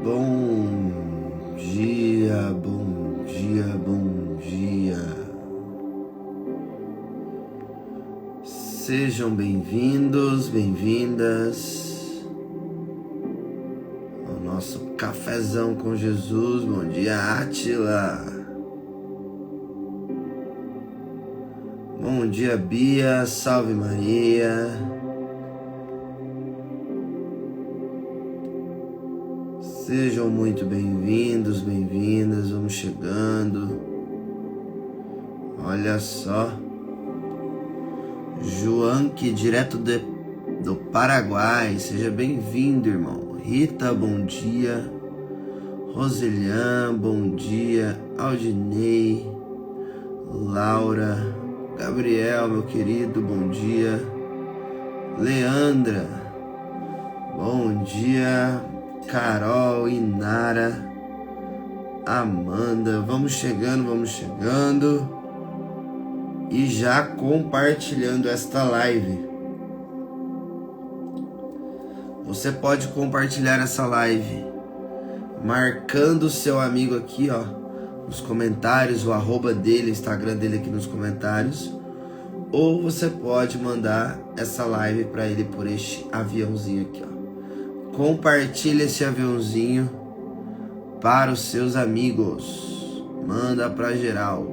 Bom dia, bom dia, bom dia. Sejam bem-vindos, bem-vindas ao nosso Cafezão com Jesus. Bom dia, Átila. Bom dia, Bia. Salve Maria. Sejam muito bem-vindos, bem-vindas, vamos chegando. Olha só. João, que direto do Paraguai, seja bem-vindo, irmão. Rita, bom dia. Roselian, bom dia. Aldinei, Laura, Gabriel, meu querido, bom dia. Leandra, bom dia. Carol, Inara, Amanda, vamos chegando e já compartilhando esta live. Você pode compartilhar essa live marcando o seu amigo aqui, ó, nos comentários, o arroba dele, o Instagram dele aqui nos comentários, ou você pode mandar essa live para ele por este aviãozinho aqui, ó. Compartilha esse aviãozinho para os seus amigos. Manda para geral.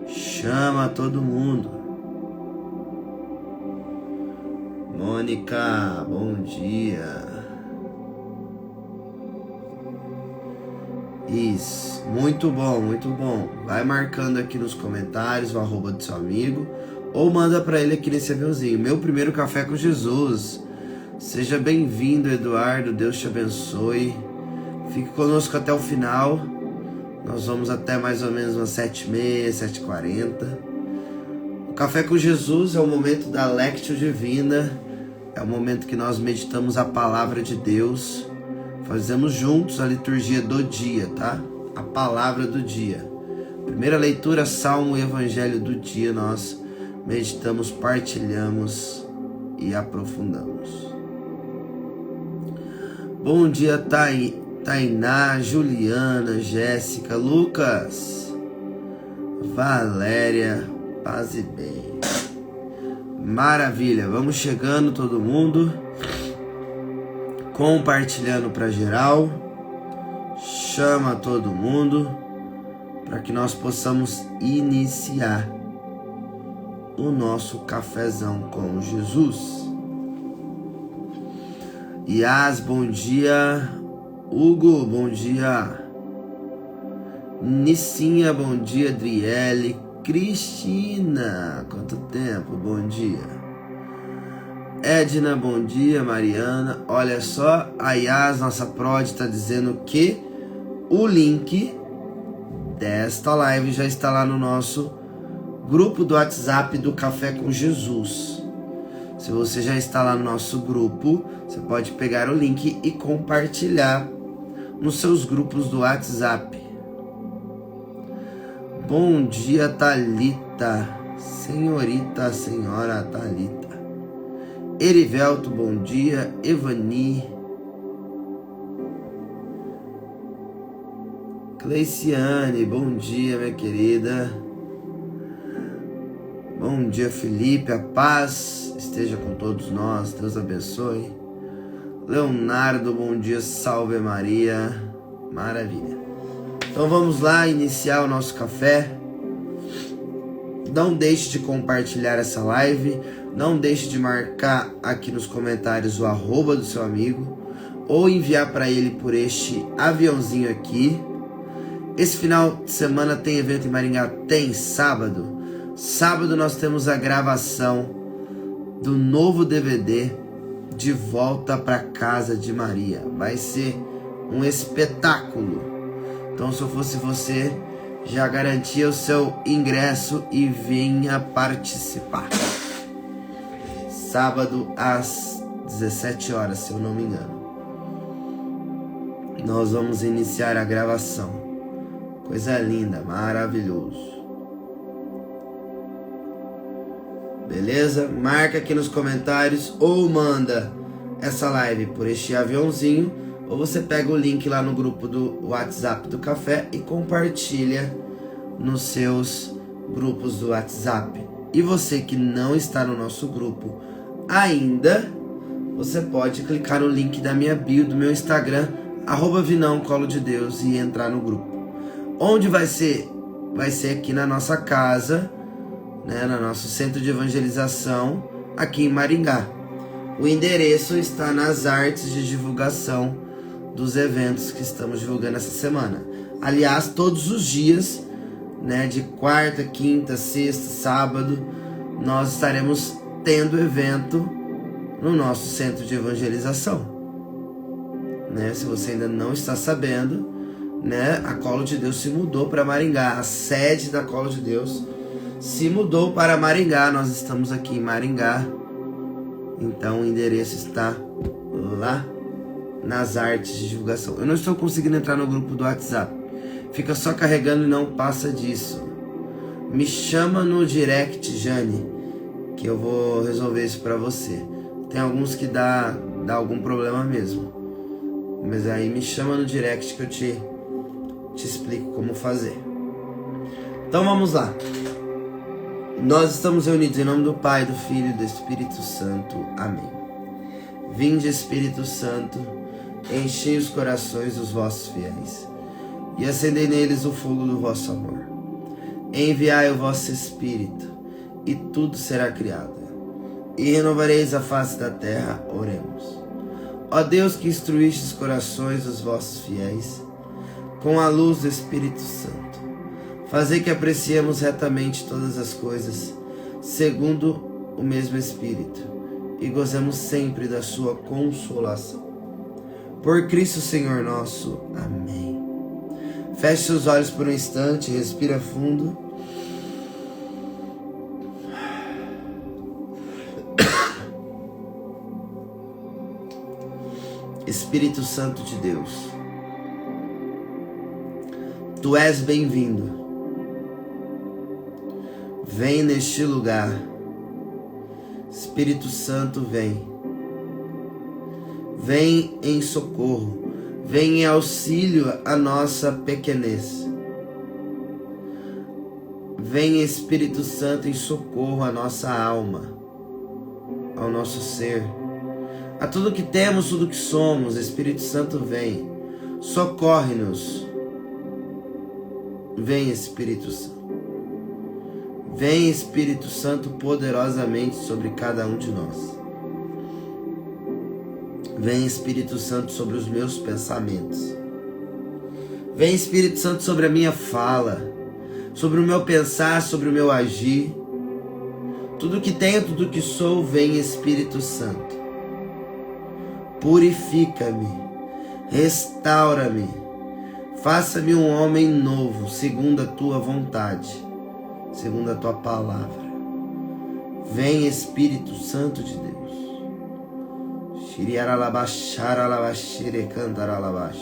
Chama todo mundo. Mônica, bom dia. Isso, muito bom, muito bom. Vai marcando aqui nos comentários o arroba do seu amigo ou manda para ele aqui nesse aviãozinho. Meu primeiro café com Jesus. Seja bem-vindo, Eduardo, Deus te abençoe. Fique conosco até o final. Nós vamos até mais ou menos umas 7h30, 7h40. O Café com Jesus é o momento da Lectio Divina. É o momento que nós meditamos a palavra de Deus. Fazemos juntos a liturgia do dia, tá? A palavra do dia. Primeira leitura, Salmo e Evangelho do dia. Nós meditamos, partilhamos e aprofundamos. Bom dia, Tainá, Juliana, Jéssica, Lucas, Valéria, paz e bem. Maravilha, vamos chegando todo mundo, compartilhando para geral, chama todo mundo, para que nós possamos iniciar o nosso cafezão com Jesus. Yas, bom dia. Hugo, bom dia. Nissinha, bom dia. Adriele, Cristina, quanto tempo, bom dia. Edna, bom dia. Mariana, olha só, a Yas, nossa prod, está dizendo que o link desta live já está lá no nosso grupo do WhatsApp do Café com Jesus. Se você já está lá no nosso grupo, você pode pegar o link e compartilhar nos seus grupos do WhatsApp. Bom dia, Thalita. Senhorita, senhora Thalita. Erivelto, bom dia. Evani. Cleiciane, bom dia, minha querida. Bom dia, Felipe, a paz esteja com todos nós, Deus abençoe. Leonardo, bom dia, salve Maria, maravilha. Então vamos lá iniciar o nosso café. Não deixe de compartilhar essa live, não deixe de marcar aqui nos comentários o arroba do seu amigo, ou enviar para ele por este aviãozinho aqui. Esse final de semana tem evento em Maringá, tem sábado. Sábado nós temos a gravação do novo DVD De Volta para Casa de Maria. Vai ser um espetáculo. Então, se eu fosse você, já garantia o seu ingresso e venha participar. Sábado às 17 horas, se eu não me engano. Nós vamos iniciar a gravação. Coisa linda, maravilhoso. Beleza? Marca aqui nos comentários ou manda essa live por este aviãozinho, ou você pega o link lá no grupo do WhatsApp do Café e compartilha nos seus grupos do WhatsApp. E você que não está no nosso grupo ainda, você pode clicar no link da minha bio do meu Instagram, @vinãocolodedeus, e entrar no grupo. Onde vai ser? Vai ser aqui na nossa casa, né, no nosso centro de evangelização, aqui em Maringá. O endereço está nas artes de divulgação dos eventos que estamos divulgando essa semana. Aliás, todos os dias, né, de quarta, quinta, sexta, sábado, nós estaremos tendo evento no nosso centro de evangelização, né? Se você ainda não está sabendo, né, a Colo de Deus se mudou para Maringá. A sede da Colo de Deus se mudou para Maringá. Nós estamos aqui em Maringá, então o endereço está lá nas artes de divulgação. Eu não estou conseguindo entrar no grupo do WhatsApp, fica só carregando e não passa disso. Me chama no direct, Jane, que eu vou resolver isso para você. Tem alguns que dá algum problema mesmo, mas aí me chama no direct que eu te explico como fazer. Então vamos lá. Nós estamos reunidos em nome do Pai, do Filho e do Espírito Santo. Amém. Vinde, Espírito Santo, enchei os corações dos vossos fiéis e acendei neles o fogo do vosso amor. Enviai o vosso Espírito e tudo será criado, e renovareis a face da terra. Oremos. Ó Deus, que instruíste os corações dos vossos fiéis com a luz do Espírito Santo, fazei que apreciemos retamente todas as coisas, segundo o mesmo Espírito, e gozemos sempre da sua consolação. Por Cristo Senhor nosso. Amém. Feche seus olhos por um instante, respira fundo. Espírito Santo de Deus, Tu és bem-vindo. Vem neste lugar. Espírito Santo, vem. Vem em socorro. Vem em auxílio à nossa pequenez. Vem, Espírito Santo, em socorro à nossa alma, ao nosso ser, a tudo que temos, tudo que somos. Espírito Santo, vem. Socorre-nos. Vem, Espírito Santo. Vem, Espírito Santo, poderosamente sobre cada um de nós. Vem, Espírito Santo, sobre os meus pensamentos. Vem, Espírito Santo, sobre a minha fala, sobre o meu pensar, sobre o meu agir. Tudo que tenho, tudo que sou, vem, Espírito Santo. Purifica-me, restaura-me, faça-me um homem novo, segundo a tua vontade, segundo a tua palavra. Vem, Espírito Santo de Deus. Shiriaralabaxaralabaxere cantaralabax.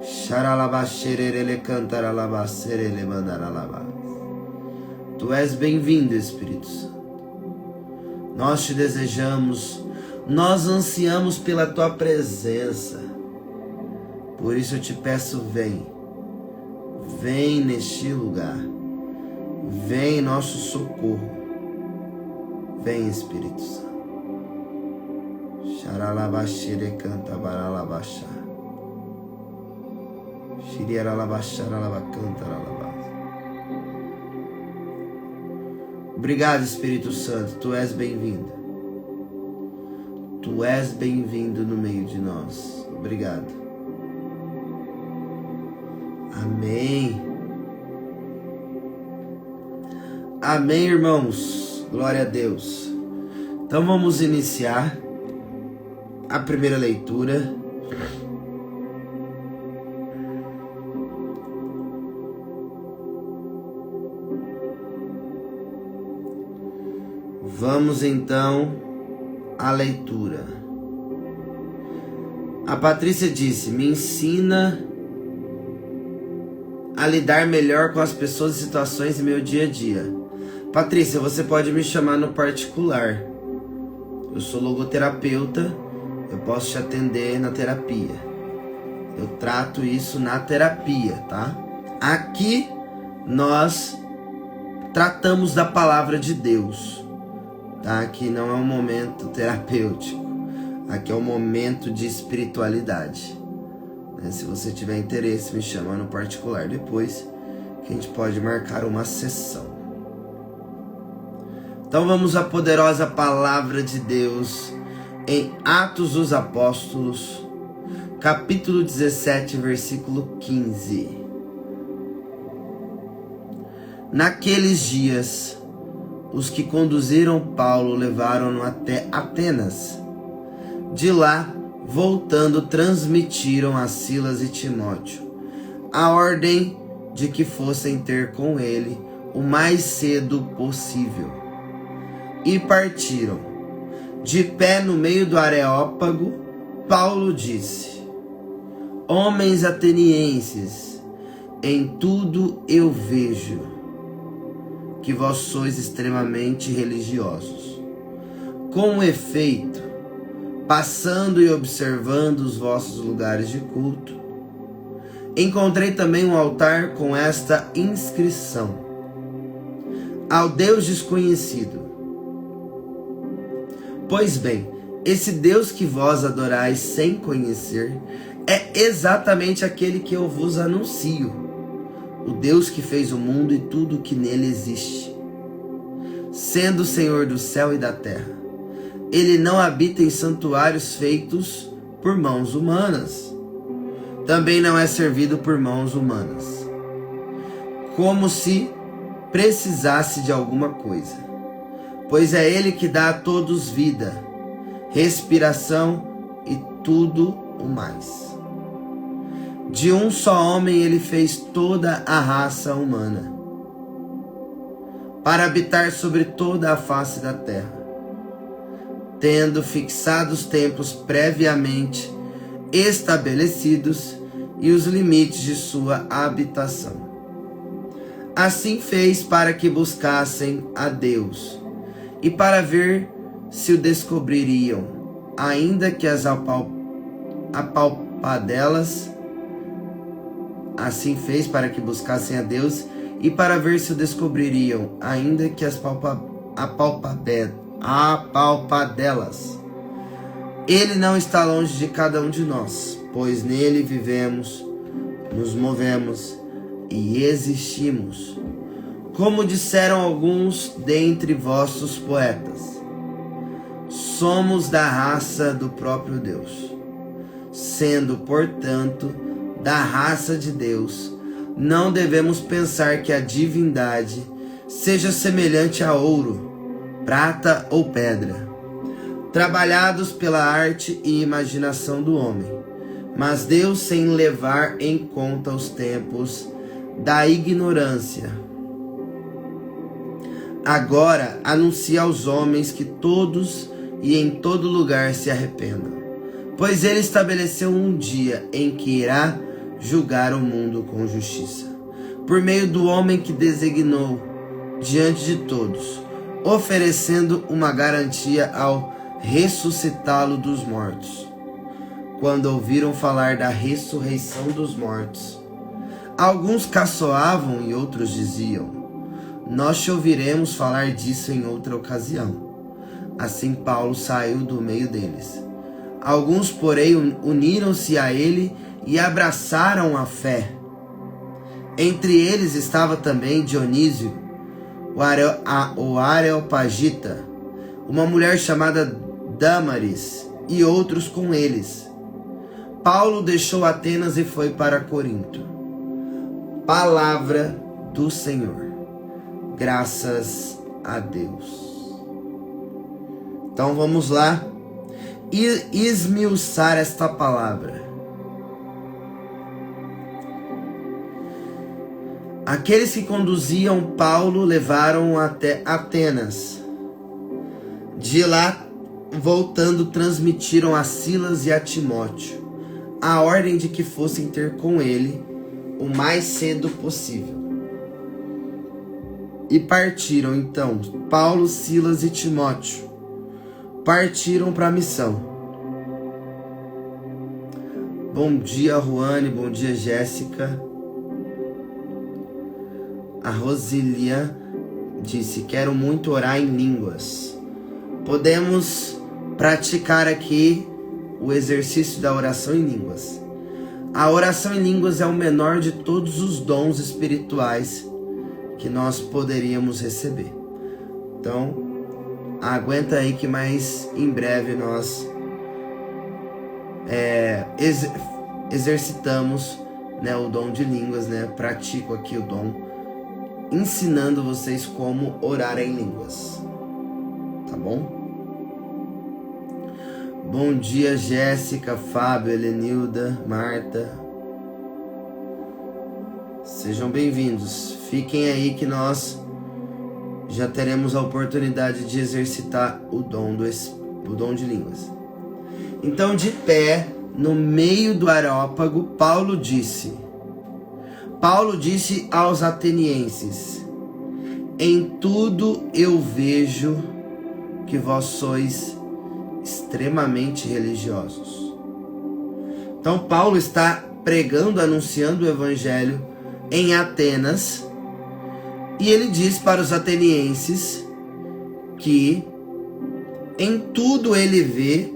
Xaralabaxerele cantaralabacerele mandaralabas. Tu és bem-vindo, Espírito Santo. Nós te desejamos, nós ansiamos pela tua presença. Por isso eu te peço, vem. Vem neste lugar. Vem em nosso socorro. Vem, Espírito Santo. Xaralabaxere canta baralabaxá. Xiriaralabaxaralabacanta. Obrigado, Espírito Santo. Tu és bem-vindo. Tu és bem-vindo no meio de nós. Obrigado. Amém. Amém, irmãos. Glória a Deus. Então vamos iniciar a primeira leitura. Vamos então à leitura. A Patrícia disse: me ensina a lidar melhor com as pessoas e situações em meu dia a dia. Patrícia, você pode me chamar no particular. Eu sou logoterapeuta, eu posso te atender na terapia. Eu trato isso na terapia, tá? Aqui nós tratamos da palavra de Deus, tá? Aqui não é um momento terapêutico. Aqui é um momento de espiritualidade. Se você tiver interesse, me chama no particular depois, que a gente pode marcar uma sessão. Então vamos à poderosa palavra de Deus em Atos dos Apóstolos, capítulo 17, versículo 15. Naqueles dias, os que conduziram Paulo levaram-no até Atenas. De lá, voltando, transmitiram a Silas e Timóteo a ordem de que fossem ter com ele o mais cedo possível. E partiram. De pé no meio do Areópago, Paulo disse: Homens atenienses, em tudo eu vejo que vós sois extremamente religiosos. Com efeito, passando e observando os vossos lugares de culto, encontrei também um altar com esta inscrição: Ao Deus desconhecido. Pois bem, esse Deus que vós adorais sem conhecer é exatamente aquele que eu vos anuncio, o Deus que fez o mundo e tudo o que nele existe. Sendo o Senhor do céu e da terra, ele não habita em santuários feitos por mãos humanas. Também não é servido por mãos humanas, como se precisasse de alguma coisa. Pois é ele que dá a todos vida, respiração e tudo o mais. De um só homem ele fez toda a raça humana, para habitar sobre toda a face da terra, tendo fixados tempos previamente estabelecidos e os limites de sua habitação. Assim fez para que buscassem a Deus e para ver se o descobririam, ainda que as apalpadelas. Assim fez para que buscassem a Deus e para ver se o descobririam, ainda que as apalpadelas. Ele não está longe de cada um de nós, pois nele vivemos, nos movemos e existimos. Como disseram alguns dentre vossos poetas, somos da raça do próprio Deus. Sendo, portanto, da raça de Deus, não devemos pensar que a divindade seja semelhante a ouro, prata ou pedra, trabalhados pela arte e imaginação do homem, mas Deus sem levar em conta os tempos da ignorância. Agora anuncia aos homens que todos e em todo lugar se arrependam, pois ele estabeleceu um dia em que irá julgar o mundo com justiça, por meio do homem que designou diante de todos, oferecendo uma garantia ao ressuscitá-lo dos mortos. Quando ouviram falar da ressurreição dos mortos, alguns caçoavam e outros diziam: Nós te ouviremos falar disso em outra ocasião. Assim Paulo saiu do meio deles. Alguns, porém, uniram-se a ele e abraçaram a fé. Entre eles estava também Dionísio, o Areopagita, uma mulher chamada Dâmaris, e outros com eles. Paulo deixou Atenas e foi para Corinto. Palavra do Senhor. Graças a Deus. Então vamos lá e esmiuçar esta palavra. Aqueles que conduziam Paulo levaram-o até Atenas. De lá, voltando, transmitiram a Silas e a Timóteo a ordem de que fossem ter com ele o mais cedo possível. E partiram então, Paulo, Silas e Timóteo partiram para a missão. Bom dia, Ruane. Bom dia, Jéssica. A Rosilia disse: quero muito orar em línguas. Podemos praticar aqui o exercício da oração em línguas. A oração em línguas é o menor de todos os dons espirituais que nós poderíamos receber. Então, aguenta aí que mais em breve nós exercitamos, né, o dom de línguas, né? Pratico aqui o dom, ensinando vocês como orar em línguas. Tá bom? Bom dia, Jéssica, Fábio, Helenilda, Marta. Sejam bem-vindos. Fiquem aí que nós já teremos a oportunidade de exercitar o dom de línguas. Então, de pé, no meio do Areópago, Paulo disse aos atenienses: em tudo eu vejo que vós sois extremamente religiosos. Então Paulo está pregando, anunciando o evangelho em Atenas, e ele diz para os atenienses que em tudo ele vê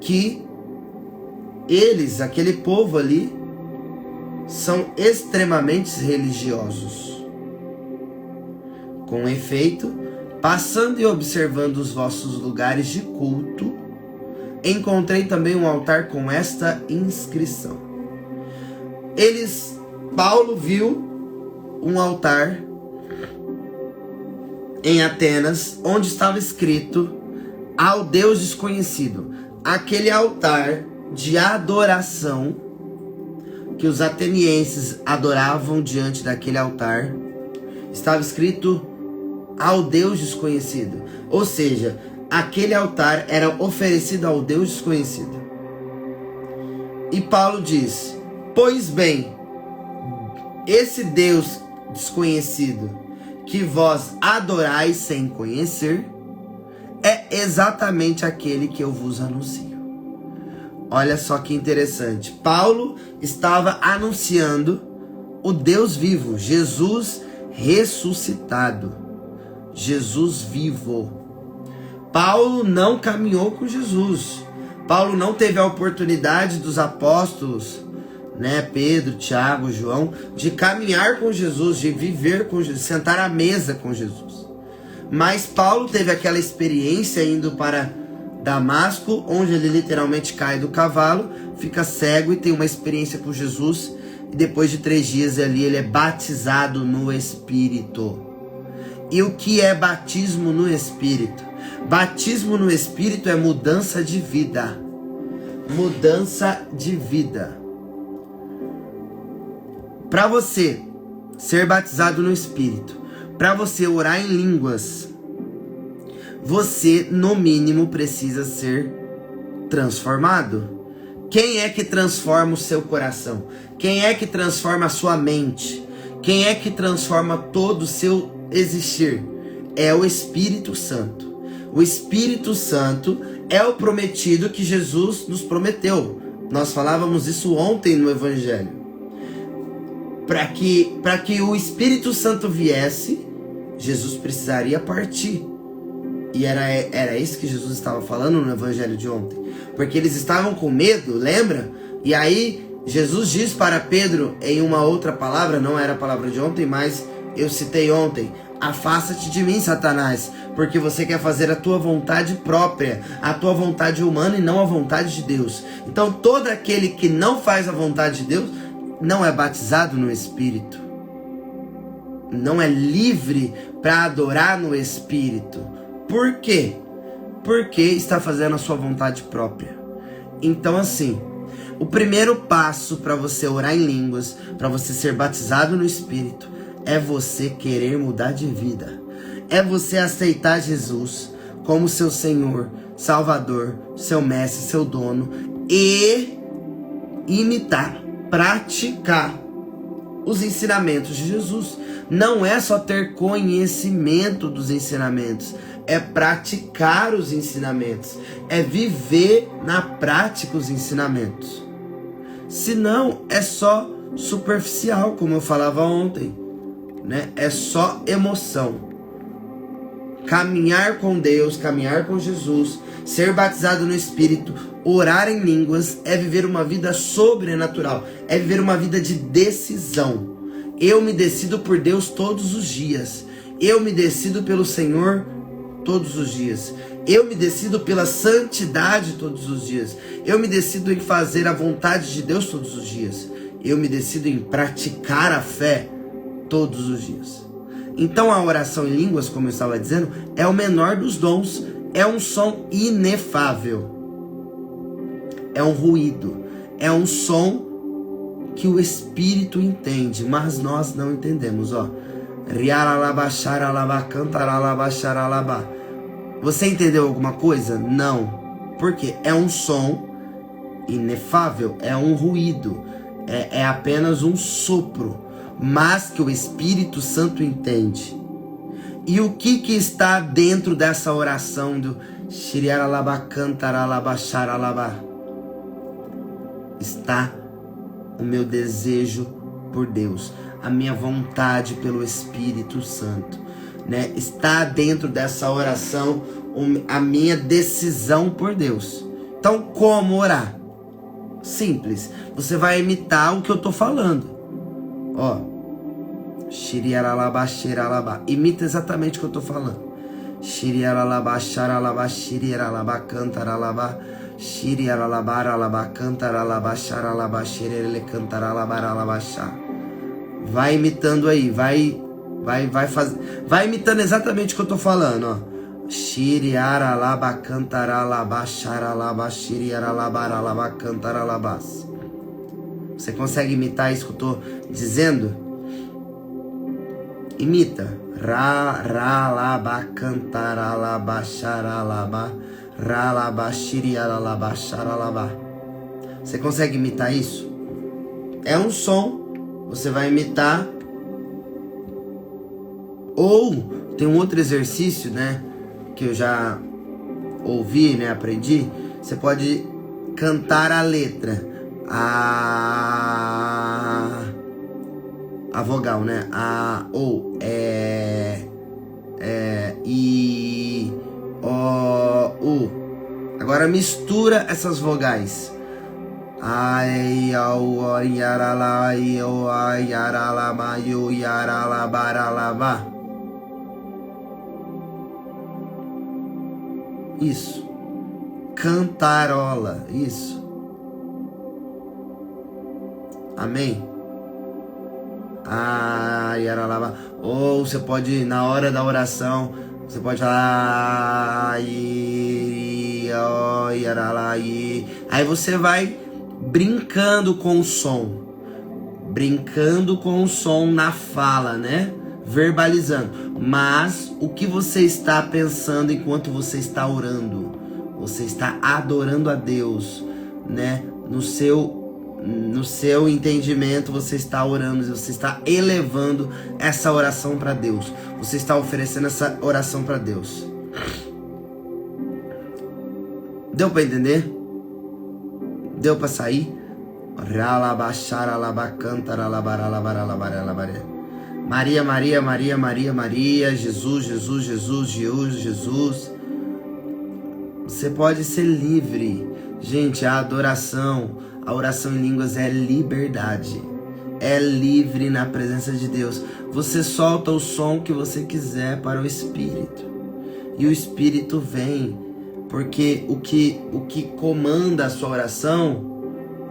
que eles, aquele povo ali, são extremamente religiosos. Com efeito, passando e observando os vossos lugares de culto, encontrei também um altar com esta inscrição. Paulo viu um altar em Atenas, onde estava escrito ao Deus desconhecido. Aquele altar de adoração que os atenienses adoravam diante daquele altar, estava escrito ao Deus desconhecido. Ou seja, aquele altar era oferecido ao Deus desconhecido. E Paulo diz: pois bem, esse Deus desconhecido que vós adorais sem conhecer é exatamente aquele que eu vos anuncio. Olha só que interessante. Paulo estava anunciando o Deus vivo, Jesus ressuscitado, Jesus vivo. Paulo não caminhou com Jesus. Paulo não teve a oportunidade dos apóstolos, né, Pedro, Tiago, João, de caminhar com Jesus, de viver com Jesus, sentar à mesa com Jesus. Mas Paulo teve aquela experiência indo para Damasco, onde ele literalmente cai do cavalo, fica cego e tem uma experiência com Jesus. E depois de 3 dias ali ele é batizado no Espírito. E o que é batismo no Espírito? Batismo no Espírito é mudança de vida. Mudança de vida. Para você ser batizado no Espírito, para você orar em línguas, você no mínimo precisa ser transformado. Quem é que transforma o seu coração? Quem é que transforma a sua mente? Quem é que transforma todo o seu existir? É o Espírito Santo. O Espírito Santo é o prometido que Jesus nos prometeu. Nós falávamos isso ontem no Evangelho. Para que o Espírito Santo viesse, Jesus precisaria partir. E era isso que Jesus estava falando no Evangelho de ontem. Porque eles estavam com medo, lembra? E aí Jesus diz para Pedro em uma outra palavra, não era a palavra de ontem, mas eu citei ontem: afasta-te de mim, Satanás, porque você quer fazer a tua vontade própria, a tua vontade humana e não a vontade de Deus. Então todo aquele que não faz a vontade de Deus não é batizado no Espírito, não é livre para adorar no Espírito. Por quê? Porque está fazendo a sua vontade própria. Então assim, o primeiro passo para você orar em línguas, para você ser batizado no Espírito, é você querer mudar de vida. É você aceitar Jesus como seu Senhor, Salvador, seu Mestre, seu dono, e imitar, praticar os ensinamentos de Jesus. Não é só ter conhecimento dos ensinamentos, é praticar os ensinamentos, é viver na prática os ensinamentos. Senão é só superficial, como eu falava ontem, né? É só emoção. Caminhar com Deus, caminhar com Jesus, ser batizado no Espírito, orar em línguas, é viver uma vida sobrenatural, é viver uma vida de decisão. Eu me decido por Deus todos os dias, eu me decido pelo Senhor todos os dias, eu me decido pela santidade todos os dias, eu me decido em fazer a vontade de Deus todos os dias, eu me decido em praticar a fé todos os dias. Então a oração em línguas, como eu estava dizendo, é o menor dos dons, é um som inefável, é um ruído, é um som que o Espírito entende, mas nós não entendemos, ó. Você entendeu alguma coisa? Não. Por quê? É um som inefável, é um ruído, é apenas um sopro, mas que o Espírito Santo entende. E o que está dentro dessa oração do está o meu desejo por Deus, a minha vontade pelo Espírito Santo, né? Está dentro dessa oração a minha decisão por Deus. Então, como orar? Simples. Você vai imitar o que eu tô falando. Ó. Imita exatamente o que eu tô falando. Vai imitando aí, vai imitando exatamente o que eu tô falando, ó. Você consegue imitar isso que eu tô dizendo? Imita. Você consegue imitar isso? É um som, você vai imitar. Ou tem um outro exercício, né, que eu já ouvi, né, aprendi. Você pode cantar a letra, a vogal, né? A, ou, I, O, U. Agora mistura essas vogais. Ai, au, yarala, io, yarala, maio, yarala, baralaba. Isso. Cantarola. Isso. Amém? Yaralaba. Ou você pode, na hora da oração, você pode falar yarala. Aí você vai brincando com o som. Brincando com o som na fala, né? Verbalizando. Mas o que você está pensando enquanto você está orando? Você está adorando a Deus, né? No seu entendimento, você está orando, você está elevando essa oração para Deus. Você está oferecendo essa oração para Deus. Deu para entender? Deu para sair? Maria, Maria, Maria, Maria, Maria, Jesus, Jesus, Jesus, Jesus, Jesus. Você pode ser livre. Gente, a adoração, a oração em línguas é liberdade. É livre na presença de Deus. Você solta o som que você quiser para o Espírito. E o Espírito vem. Porque o que comanda a sua oração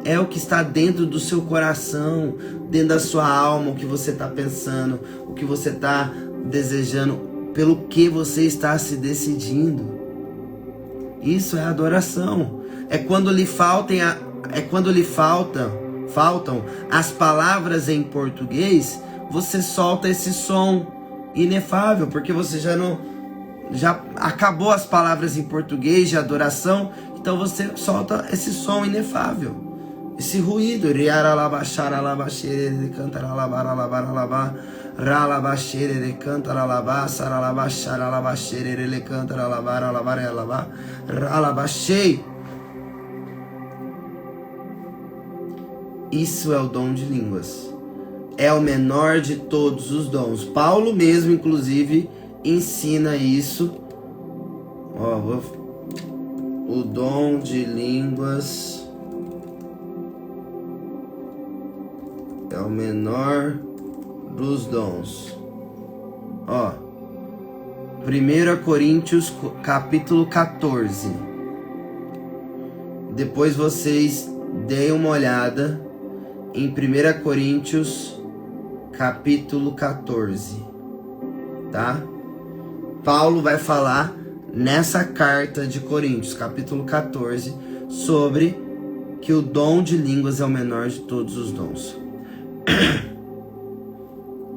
é o que está dentro do seu coração, dentro da sua alma, o que você está pensando, o que você está desejando, pelo que você está se decidindo. Isso é adoração. É quando lhe faltam as palavras em português, você solta esse som inefável, porque você já acabou as palavras em português de adoração, então você solta esse som inefável. Esse ruído, Ralabaxere, ele canta, ralabá, saralabaxara, ralabaxere, ele canta, ralabá, ralabá, ralabá, ralabaxei. Isso é o dom de línguas. É o menor de todos os dons. Paulo mesmo, inclusive, ensina isso. O dom de línguas é o menor dos dons. 1 Coríntios capítulo 14. Depois vocês deem uma olhada em 1 Coríntios capítulo 14, tá? Paulo vai falar nessa carta de Coríntios, capítulo 14, sobre que o dom de línguas é o menor de todos os dons.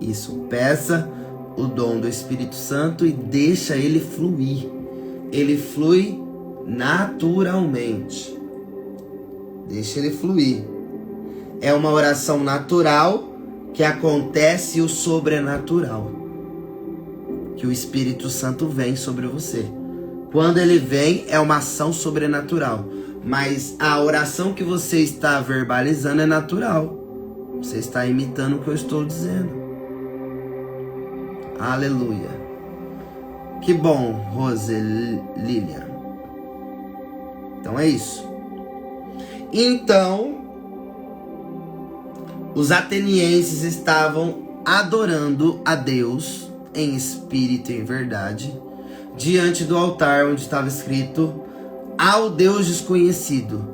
Isso, peça o dom do Espírito Santo e deixa ele fluir. Ele flui naturalmente. Deixa ele fluir. É uma oração natural que acontece o sobrenatural. Que o Espírito Santo vem sobre você. Quando ele vem, é uma ação sobrenatural. Mas a oração que você está verbalizando é natural. Você está imitando o que eu estou dizendo. Aleluia. Que bom, Roselília. Então é isso. Então, os atenienses estavam adorando a Deus em espírito e em verdade, diante do altar onde estava escrito ao Deus desconhecido,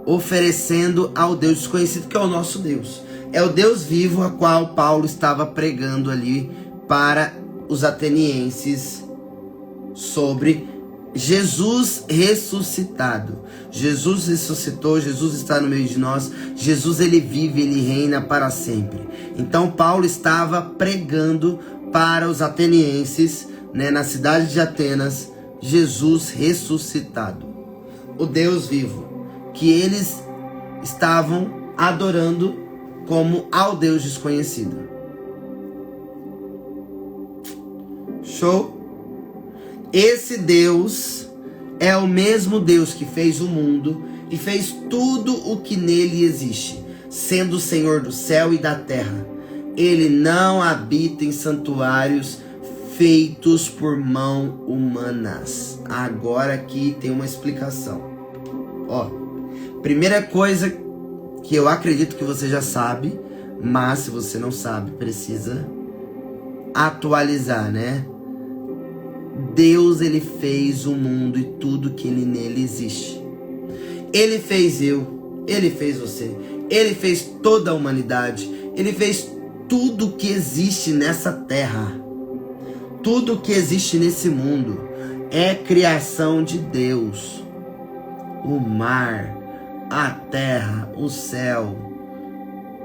oferecendo ao Deus desconhecido, que é o nosso Deus. É o Deus vivo a qual Paulo estava pregando ali para os atenienses sobre Jesus ressuscitado. Jesus ressuscitou, Jesus está no meio de nós, Jesus ele vive, ele reina para sempre. Então Paulo estava pregando para os atenienses, na cidade de Atenas, Jesus ressuscitado, o Deus vivo, que eles estavam adorando como ao Deus desconhecido. Show? Esse Deus é o mesmo Deus que fez o mundo e fez tudo o que nele existe, sendo o Senhor do céu e da terra. Ele não habita em santuários feitos por mãos humanas. Agora aqui tem uma explicação. Primeira coisa que eu acredito que você já sabe, mas se você não sabe, precisa atualizar, né? Deus, ele fez o mundo e tudo que ele nele existe. Ele fez eu, ele fez você, ele fez toda a humanidade, ele fez tudo que existe nessa terra. Tudo que existe nesse mundo é criação de Deus. O mar, a terra, o céu,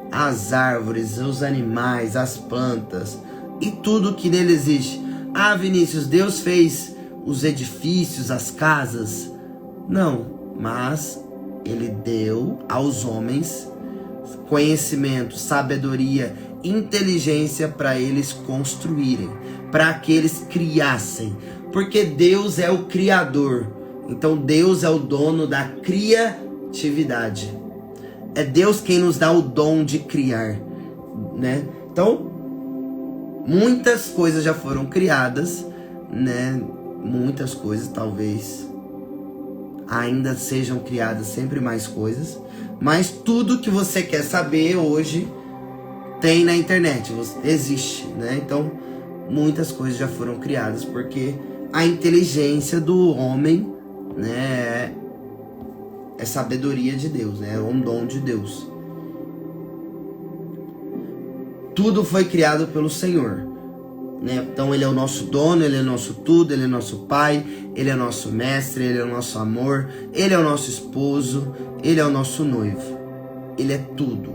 as árvores, os animais, as plantas e tudo que nele existe. Vinícius, Deus fez os edifícios, as casas? Não, mas ele deu aos homens conhecimento, sabedoria, inteligência para eles construírem, para que eles criassem, porque Deus é o criador. Então Deus é o dono da criatividade. É Deus quem nos dá o dom de criar, né? Então, muitas coisas já foram criadas, né? Muitas coisas, talvez ainda sejam criadas sempre mais coisas, mas tudo que você quer saber hoje tem na internet, existe, né? Então, muitas coisas já foram criadas porque a inteligência do homem, né, é sabedoria de Deus, né? É um dom de Deus. Tudo foi criado pelo Senhor, né? Então ele é o nosso dono, ele é nosso tudo, ele é nosso pai, ele é nosso mestre, ele é o nosso amor, ele é o nosso esposo, ele é o nosso noivo. Ele é tudo.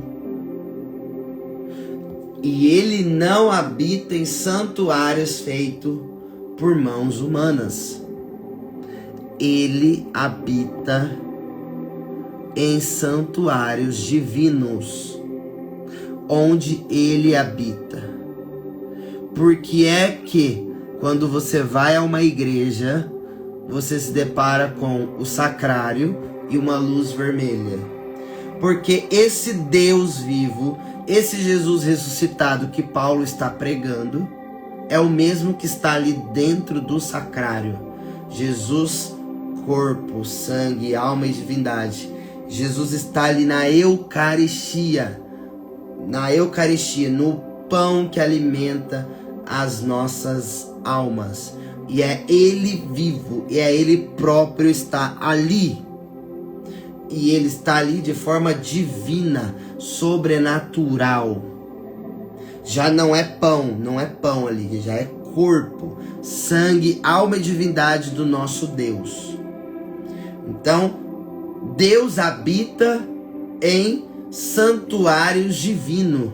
E ele não habita em santuários feitos por mãos humanas. Ele habita em santuários divinos, onde ele habita. Porque é que quando você vai a uma igreja, você se depara com o sacrário e uma luz vermelha. Porque esse Deus vivo, esse Jesus ressuscitado que Paulo está pregando, é o mesmo que está ali dentro do sacrário. Jesus, corpo, sangue, alma e divindade. Jesus está ali na Eucaristia, no pão que alimenta as nossas almas. E é Ele vivo, e é Ele próprio está ali. E Ele está ali de forma divina, sobrenatural. Já não é pão ali, já é corpo, sangue, alma e divindade do nosso Deus. Então, Deus habita em santuários divinos.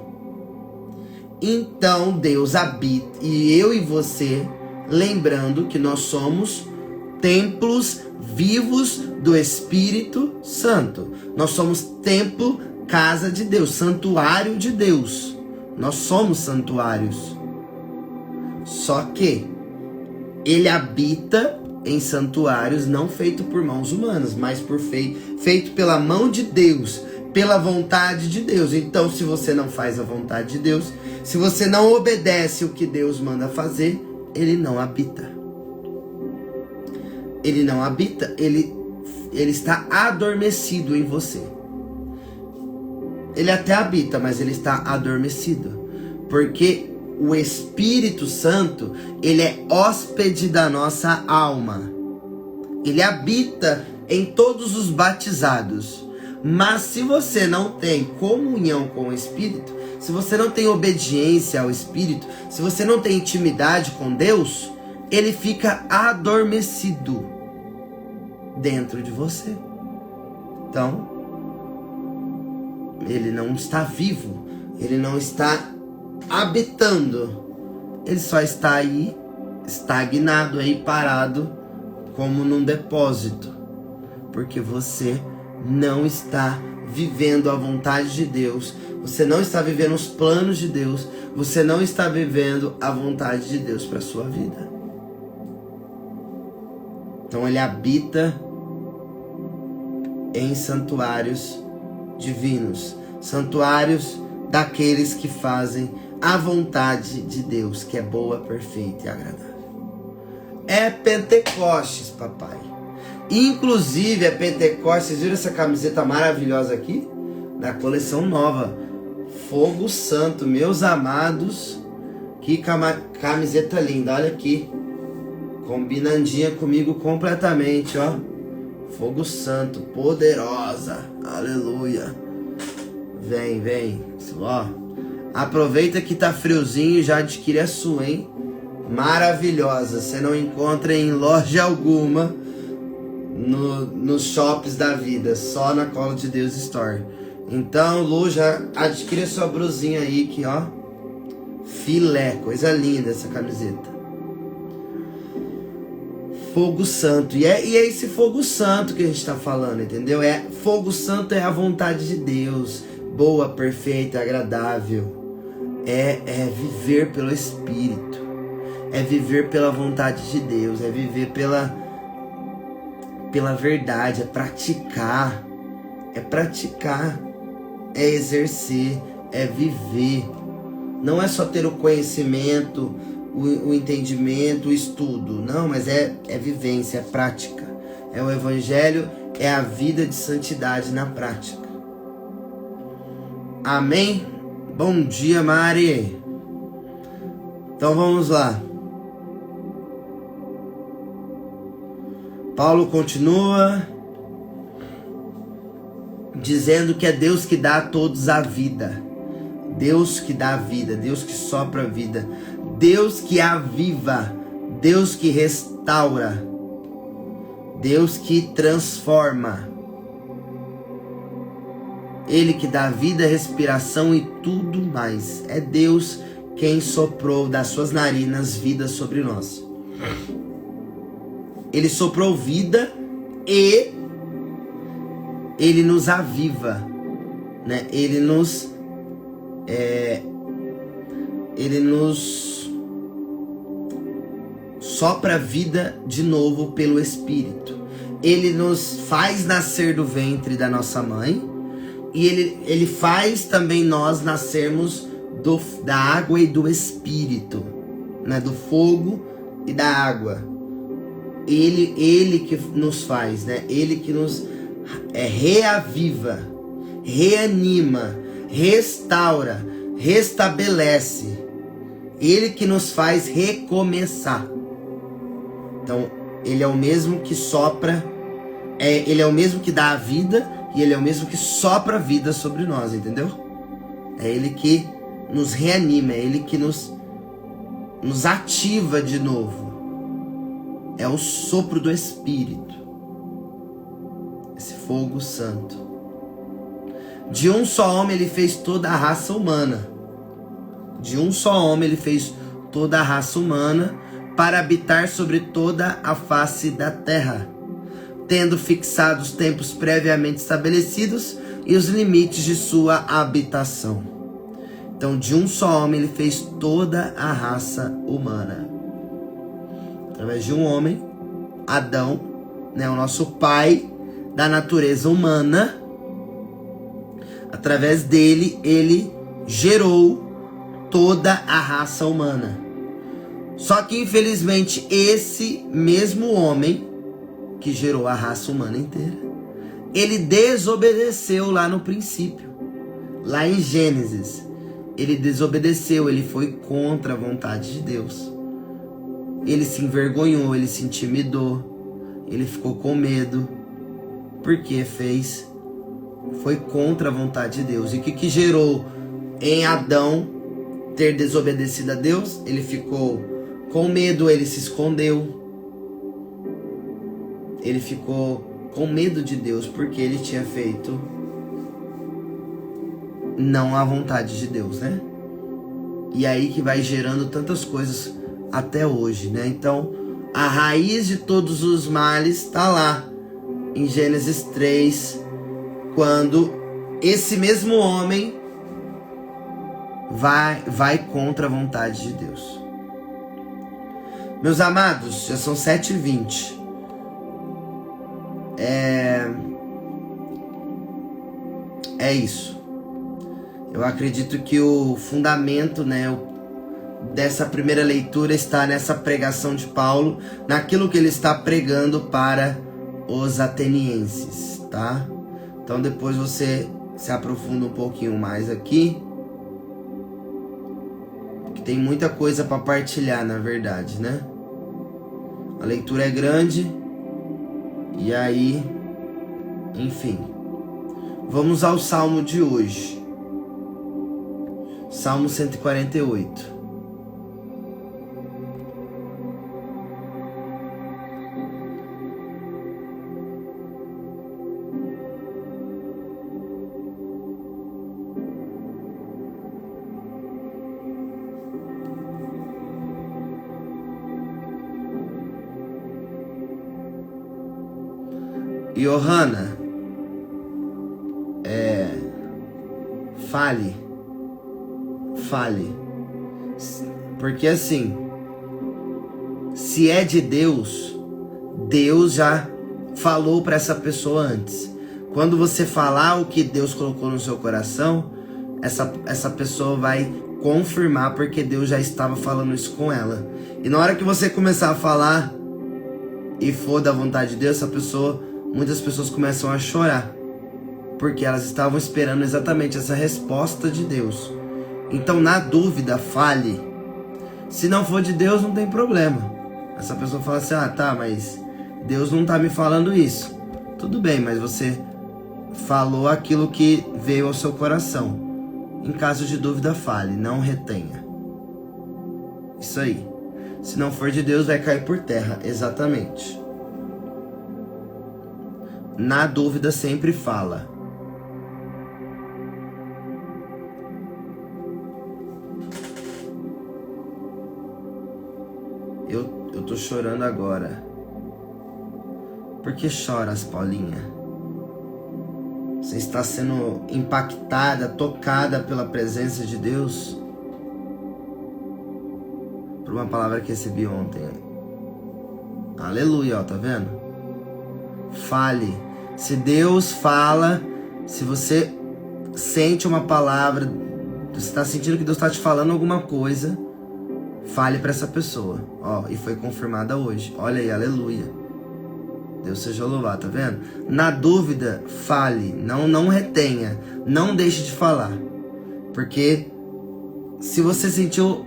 Então, Deus habita, e eu e você, lembrando que nós somos templos vivos do Espírito Santo. Nós somos templo, casa de Deus, santuário de Deus. Nós somos santuários. Só que Ele habita em santuários não feito por mãos humanas, mas feito pela mão de Deus, pela vontade de Deus. Então, se você não faz a vontade de Deus, se você não obedece o que Deus manda fazer, Ele não habita. Ele não habita, ele está adormecido em você. Ele até habita, mas ele está adormecido. Porque o Espírito Santo, ele é hóspede da nossa alma. Ele habita em todos os batizados. Mas se você não tem comunhão com o Espírito, se você não tem obediência ao Espírito, se você não tem intimidade com Deus, ele fica adormecido dentro de você. Então, ele não está vivo, ele não está habitando, ele só está aí, estagnado aí, parado, como num depósito, porque você não está vivendo a vontade de Deus, você não está vivendo os planos de Deus, você não está vivendo a vontade de Deus para a sua vida. Então ele habita em santuários divinos, santuários daqueles que fazem a vontade de Deus, que é boa, perfeita e agradável. É Pentecostes, papai. Inclusive é Pentecostes. Vocês viram essa camiseta maravilhosa aqui? Da coleção nova, Fogo Santo, meus amados. Que camiseta linda, olha aqui, combinandinha comigo completamente, ó. Fogo Santo, poderosa, aleluia. Vem, ó. Aproveita que tá friozinho e já adquire a sua, hein? Maravilhosa, você não encontra em loja alguma nos shops da vida, só na Cola de Deus Store. Então, Lu, já adquire a sua brusinha aí, que ó, filé, coisa linda essa camiseta. Fogo Santo, e é esse Fogo Santo que a gente tá falando, entendeu? Fogo Santo é a vontade de Deus, boa, perfeita, agradável. É viver pelo Espírito, é viver pela vontade de Deus, é viver pela verdade, é praticar, é exercer, é viver. Não é só ter o conhecimento, o entendimento, o estudo, não, mas é vivência, é prática. É o Evangelho, é a vida de santidade na prática. Amém? Bom dia, Mari. Então vamos lá. Paulo continua dizendo que é Deus que dá a todos a vida. Deus que dá a vida, Deus que sopra a vida, Deus que aviva, Deus que restaura, Deus que transforma. Ele que dá vida, respiração e tudo mais. É Deus quem soprou das suas narinas vida sobre nós. Ele soprou vida e Ele nos aviva, né? Ele nos sopra vida de novo pelo Espírito. Ele nos faz nascer do ventre da nossa mãe e ele faz também nós nascermos da água e do Espírito, né? Do fogo e da água. Ele que nos faz, né? Ele que nos reaviva, reanima, restaura, restabelece. Ele que nos faz recomeçar. Então, ele é o mesmo que sopra, ele é o mesmo que dá a vida e ele é o mesmo que sopra a vida sobre nós, entendeu? É ele que nos reanima, é ele que nos ativa de novo. É o sopro do Espírito, esse fogo santo. De um só homem ele fez toda a raça humana. De um só homem ele fez toda a raça humana para habitar sobre toda a face da terra, tendo fixado os tempos previamente estabelecidos e os limites de sua habitação. Então, de um só homem ele fez toda a raça humana. Através de um homem, Adão, né, o nosso pai da natureza humana, através dele, ele gerou toda a raça humana. Só que, infelizmente, esse mesmo homem que gerou a raça humana inteira, ele desobedeceu lá no princípio, lá em Gênesis. Ele desobedeceu, ele foi contra a vontade de Deus. Ele se envergonhou, ele se intimidou, ele ficou com medo, porque foi contra a vontade de Deus. E o que gerou em Adão ter desobedecido a Deus? Ele ficou com medo, ele se escondeu. Ele ficou com medo de Deus, porque ele tinha feito não a vontade de Deus, né? E aí que vai gerando tantas coisas até hoje, né? Então, a raiz de todos os males está lá em Gênesis 3, quando esse mesmo homem vai contra a vontade de Deus. Meus amados, já são 7h20. É isso. Eu acredito que o fundamento, né, dessa primeira leitura está nessa pregação de Paulo, naquilo que ele está pregando para os atenienses, tá? Então depois você se aprofunda um pouquinho mais aqui, que tem muita coisa para partilhar, na verdade, né? A leitura é grande e aí, enfim, vamos ao Salmo de hoje. Salmo 148. Johanna, fale, porque assim, se é de Deus, Deus já falou para essa pessoa antes. Quando você falar o que Deus colocou no seu coração, essa pessoa vai confirmar, porque Deus já estava falando isso com ela. E na hora que você começar a falar e for da vontade de Deus, muitas pessoas começam a chorar, porque elas estavam esperando exatamente essa resposta de Deus. Então, na dúvida, fale. Se não for de Deus, não tem problema. Essa pessoa fala assim: ah, tá, mas Deus não tá me falando isso. Tudo bem, mas você falou aquilo que veio ao seu coração. Em caso de dúvida, fale, não retenha. Isso aí. Se não for de Deus, vai cair por terra. Exatamente. Na dúvida, sempre fala. Eu tô chorando agora. Por que choras, Paulinha? Você está sendo impactada, tocada pela presença de Deus? Por uma palavra que recebi ontem. Aleluia, ó, tá vendo? Fale. Se Deus fala, se você sente uma palavra, você está sentindo que Deus está te falando alguma coisa, fale para essa pessoa. Ó, e foi confirmada hoje. Olha aí, aleluia. Deus seja louvado, tá vendo? Na dúvida, fale, não retenha, não deixe de falar. Porque se você sentiu,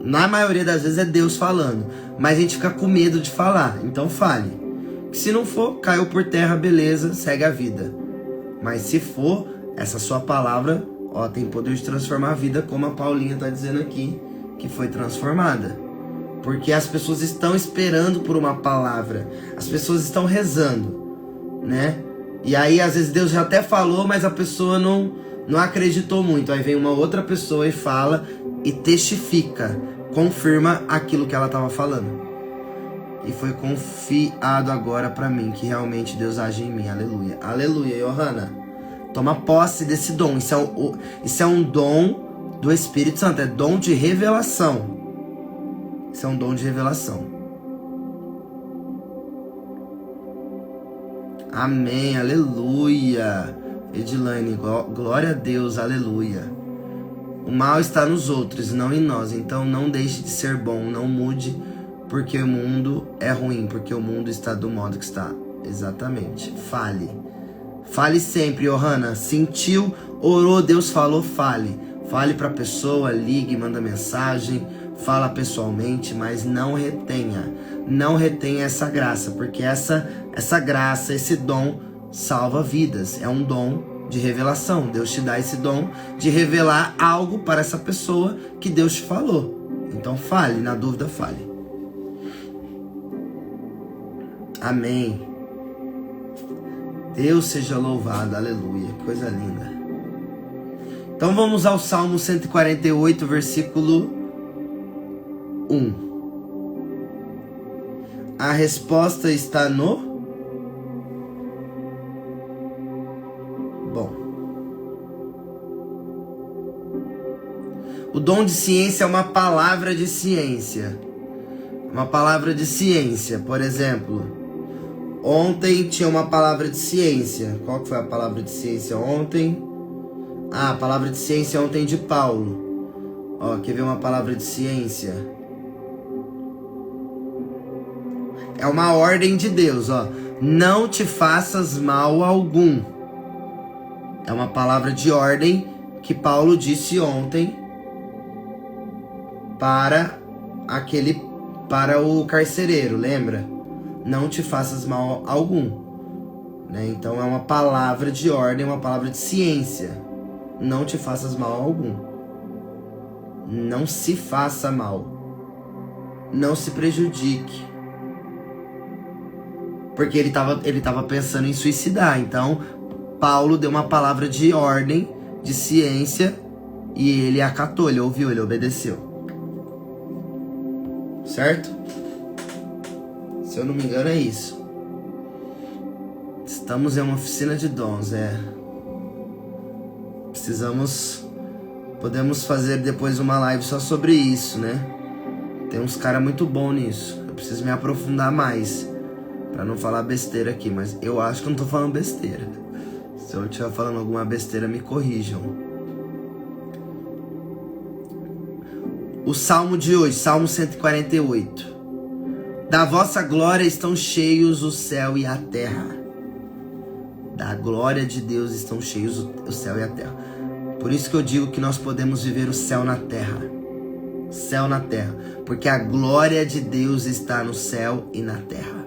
na maioria das vezes é Deus falando, mas a gente fica com medo de falar, então fale. Se não for, caiu por terra, beleza, segue a vida. Mas se for, essa sua palavra, ó, tem poder de transformar a vida, como a Paulinha tá dizendo aqui, que foi transformada. Porque as pessoas estão esperando por uma palavra. As pessoas estão rezando, né? E aí, às vezes, Deus já até falou, mas a pessoa não acreditou muito. Aí vem uma outra pessoa e fala e testifica, confirma aquilo que ela estava falando. E foi confiado agora para mim que realmente Deus age em mim. Aleluia. Aleluia, Johanna. Toma posse desse dom. Isso é um dom do Espírito Santo. É dom de revelação. Isso é um dom de revelação. Amém, aleluia. Edilane, glória a Deus, aleluia. O mal está nos outros, não em nós. Então não deixe de ser bom, não mude, porque o mundo é ruim, porque o mundo está do modo que está. Exatamente. Fale. Fale sempre, Johanna. Sentiu, orou, Deus falou, fale. Fale para a pessoa, ligue, manda mensagem. Fala pessoalmente, mas não retenha. Não retenha essa graça, porque essa graça, esse dom salva vidas. É um dom de revelação. Deus te dá esse dom de revelar algo para essa pessoa que Deus te falou. Então fale, na dúvida fale. Amém. Deus seja louvado, aleluia. Que coisa linda. Então vamos ao Salmo 148, versículo 1. A resposta está no... Bom. O dom de ciência é uma palavra de ciência. Uma palavra de ciência, por exemplo. Ontem tinha uma palavra de ciência. Qual que foi a palavra de ciência ontem? Ah, a palavra de ciência ontem de Paulo. Ó, quer ver uma palavra de ciência? É uma ordem de Deus, ó. Não te faças mal algum. É uma palavra de ordem que Paulo disse ontem para o carcereiro, lembra? Não te faças mal algum, né? Então é uma palavra de ordem, uma palavra de ciência. Não te faças mal algum. Não se faça mal. Não se prejudique. Porque ele tava pensando em suicidar. Então, Paulo deu uma palavra de ordem, de ciência, e ele acatou, ele ouviu, ele obedeceu. Certo? Se eu não me engano, é isso. Estamos em uma oficina de dons, Podemos fazer depois uma live só sobre isso, né? Tem uns caras muito bons nisso. Eu preciso me aprofundar mais. Pra não falar besteira aqui, mas eu acho que eu não tô falando besteira. Se eu estiver falando alguma besteira, me corrijam. O salmo de hoje, Salmo 148. Da vossa glória estão cheios o céu e a terra. Da glória de Deus estão cheios o céu e a terra. Por isso que eu digo que nós podemos viver o céu na terra. Céu na terra. Porque a glória de Deus está no céu e na terra.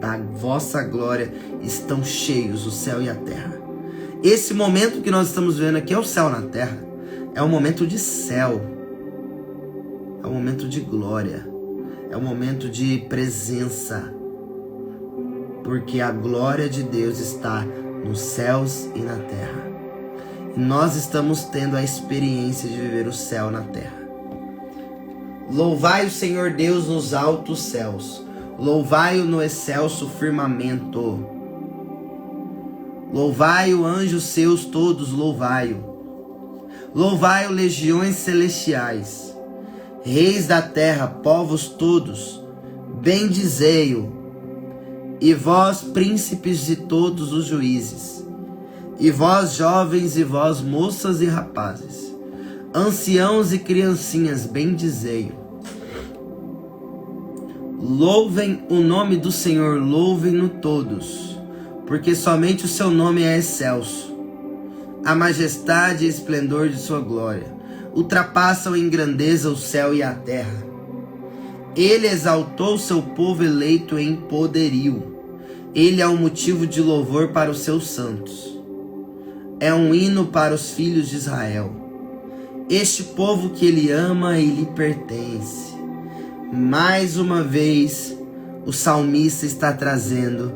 Da vossa glória estão cheios o céu e a terra. Esse momento que nós estamos vendo aqui é o céu na terra. É um momento de céu. É um momento de glória. É um momento de presença. Porque a glória de Deus está nos céus e na terra. E nós estamos tendo a experiência de viver o céu na terra. Louvai o Senhor Deus nos altos céus. Louvai-o no excelso firmamento. Louvai-o, anjos seus todos, louvai-o. Louvai-o, legiões celestiais. Reis da terra, povos todos, bendizei-o. E vós, príncipes de todos os juízes, e vós, jovens, e vós, moças e rapazes, anciãos e criancinhas, bendizei-o. Louvem o nome do Senhor, louvem-no todos, porque somente o seu nome é excelso. A majestade e esplendor de sua glória ultrapassam em grandeza o céu e a terra. Ele exaltou seu povo eleito em poderio. Ele é um motivo de louvor para os seus santos. É um hino para os filhos de Israel. Este povo que ele ama e lhe pertence. Mais uma vez, o salmista está trazendo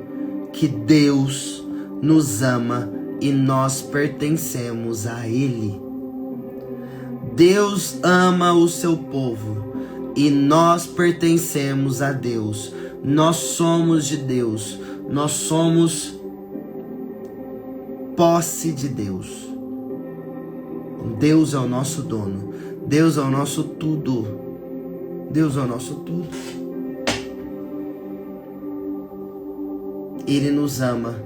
que Deus nos ama e nós pertencemos a Ele. Deus ama o seu povo e nós pertencemos a Deus. Nós somos de Deus. Nós somos posse de Deus. Deus é o nosso dono. Deus é o nosso tudo. Deus é o nosso tudo. Ele nos ama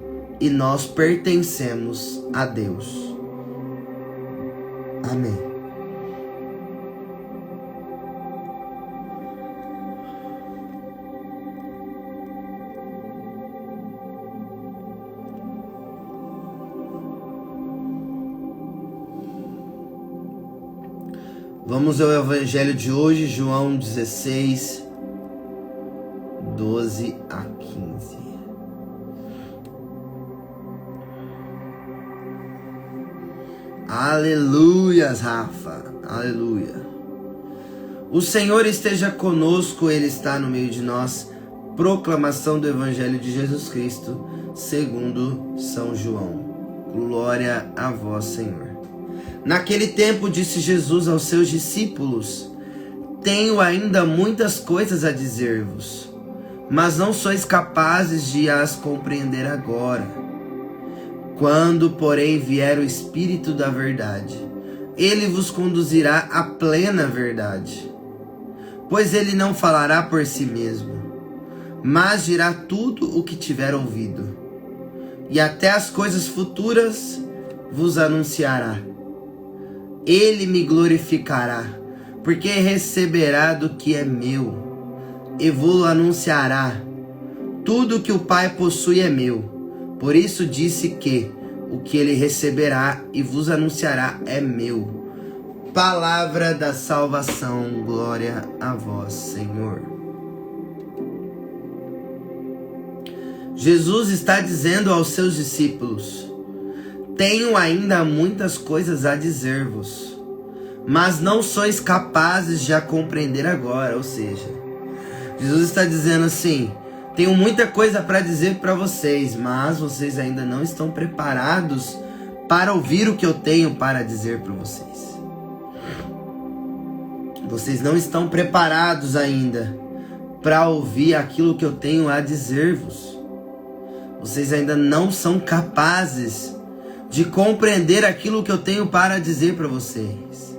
e nós pertencemos a Deus. Amém. Vamos ao evangelho de hoje, João 16, 12 a 15. Aleluias, Rafa, aleluia. O Senhor esteja conosco, Ele está no meio de nós. Proclamação do evangelho de Jesus Cristo, segundo São João. Glória a vós, Senhor. Naquele tempo disse Jesus aos seus discípulos: tenho ainda muitas coisas a dizer-vos, mas não sois capazes de as compreender agora. Quando, porém, vier o Espírito da verdade, ele vos conduzirá à plena verdade. Pois ele não falará por si mesmo, mas dirá tudo o que tiver ouvido, e até as coisas futuras vos anunciará. Ele me glorificará, porque receberá do que é meu, e vos anunciará. Tudo que o Pai possui é meu. Por isso disse que o que ele receberá e vos anunciará é meu. Palavra da salvação, glória a vós, Senhor. Jesus está dizendo aos seus discípulos: tenho ainda muitas coisas a dizer-vos, mas não sois capazes de a compreender agora. Ou seja, Jesus está dizendo assim: tenho muita coisa para dizer para vocês, mas vocês ainda não estão preparados para ouvir o que eu tenho para dizer para vocês. Vocês não estão preparados ainda para ouvir aquilo que eu tenho a dizer-vos. Vocês ainda não são capazes de compreender aquilo que eu tenho para dizer para vocês.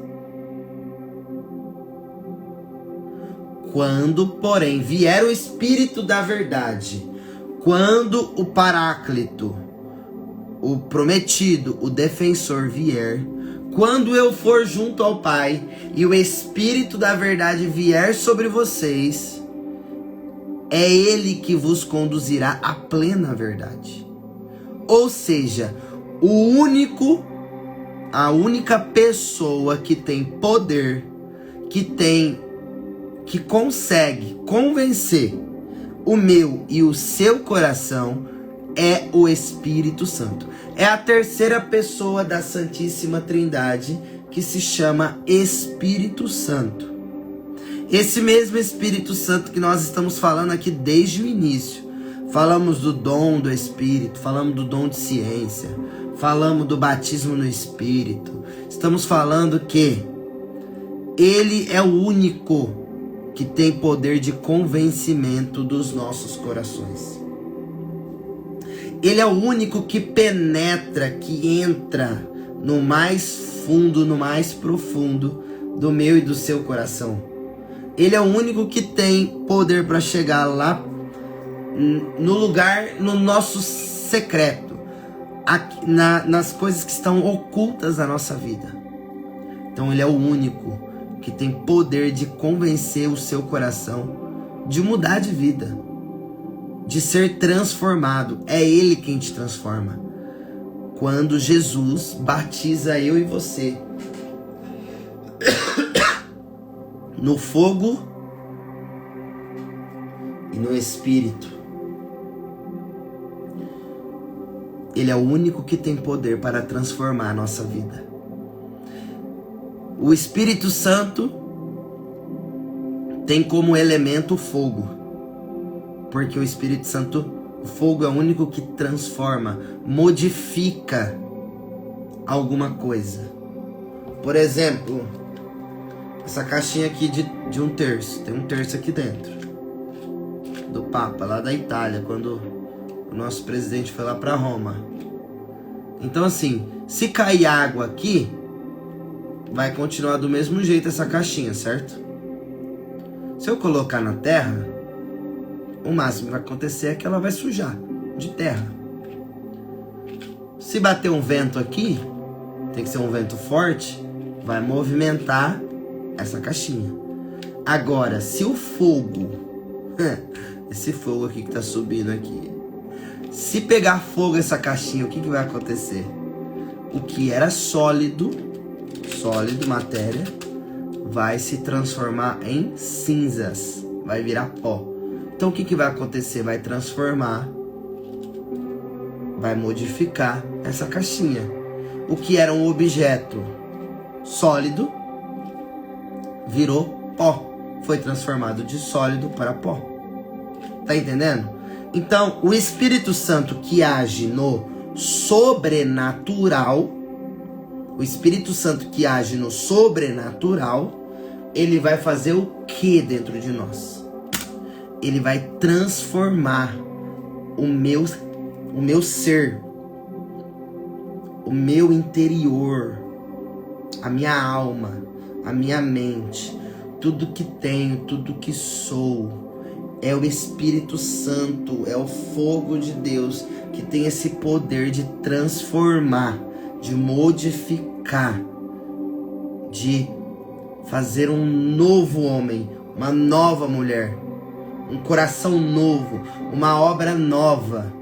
Quando, porém, vier o Espírito da verdade, quando o Paráclito, o prometido, o defensor vier, quando eu for junto ao Pai e o Espírito da verdade vier sobre vocês, é Ele que vos conduzirá à plena verdade. Ou seja, a única pessoa que tem poder, que consegue convencer o meu e o seu coração é o Espírito Santo. É a terceira pessoa da Santíssima Trindade, que se chama Espírito Santo. Esse mesmo Espírito Santo que nós estamos falando aqui desde o início. Falamos do dom do Espírito, falamos do dom de ciência, falamos do batismo no Espírito. Estamos falando que Ele é o único que tem poder de convencimento dos nossos corações. Ele é o único que penetra, que entra no mais fundo, no mais profundo do meu e do seu coração. Ele é o único que tem poder para chegar lá no lugar, no nosso secreto, aqui, nas coisas que estão ocultas da nossa vida. Então ele é o único que tem poder de convencer o seu coração de mudar de vida, de ser transformado. É ele quem te transforma. Quando Jesus batiza eu e você no fogo e no Espírito, ele é o único que tem poder para transformar a nossa vida. O Espírito Santo tem como elemento o fogo, porque o Espírito Santo, o fogo é o único que transforma, modifica alguma coisa. Por exemplo, essa caixinha aqui de um terço, tem um terço aqui dentro, do Papa, lá da Itália, quando o nosso presidente foi lá para Roma. Então assim, se cair água aqui, vai continuar do mesmo jeito essa caixinha, certo? Se eu colocar na terra, o máximo que vai acontecer é que ela vai sujar de terra. Se bater um vento aqui, tem que ser um vento forte, vai movimentar essa caixinha. Agora, se o fogo, esse fogo aqui que tá subindo aqui, se pegar fogo essa caixinha, o que vai acontecer? O que era sólido, matéria, vai se transformar em cinzas, vai virar pó. Então o que vai acontecer? Vai transformar, vai modificar essa caixinha. O que era um objeto sólido virou pó, foi transformado de sólido para pó. Tá entendendo? Então o Espírito Santo que age no sobrenatural, o Espírito Santo que age no sobrenatural, ele vai fazer o que dentro de nós? Ele vai transformar o meu ser, o meu interior, a minha alma, a minha mente, tudo que tenho, tudo que sou. É o Espírito Santo, é o fogo de Deus que tem esse poder de transformar, de modificar, de fazer um novo homem, uma nova mulher, um coração novo, uma obra nova.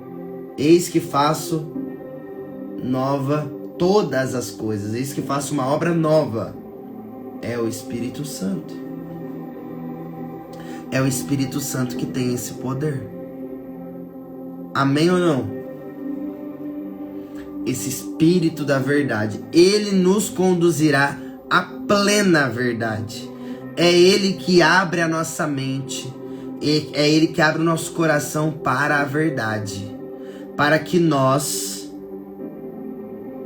Eis que faço nova todas as coisas, eis que faço uma obra nova. É o Espírito Santo. É o Espírito Santo que tem esse poder. Amém ou não? Esse Espírito da verdade, ele nos conduzirá à plena verdade. É ele que abre a nossa mente, é ele que abre o nosso coração para a verdade, para que nós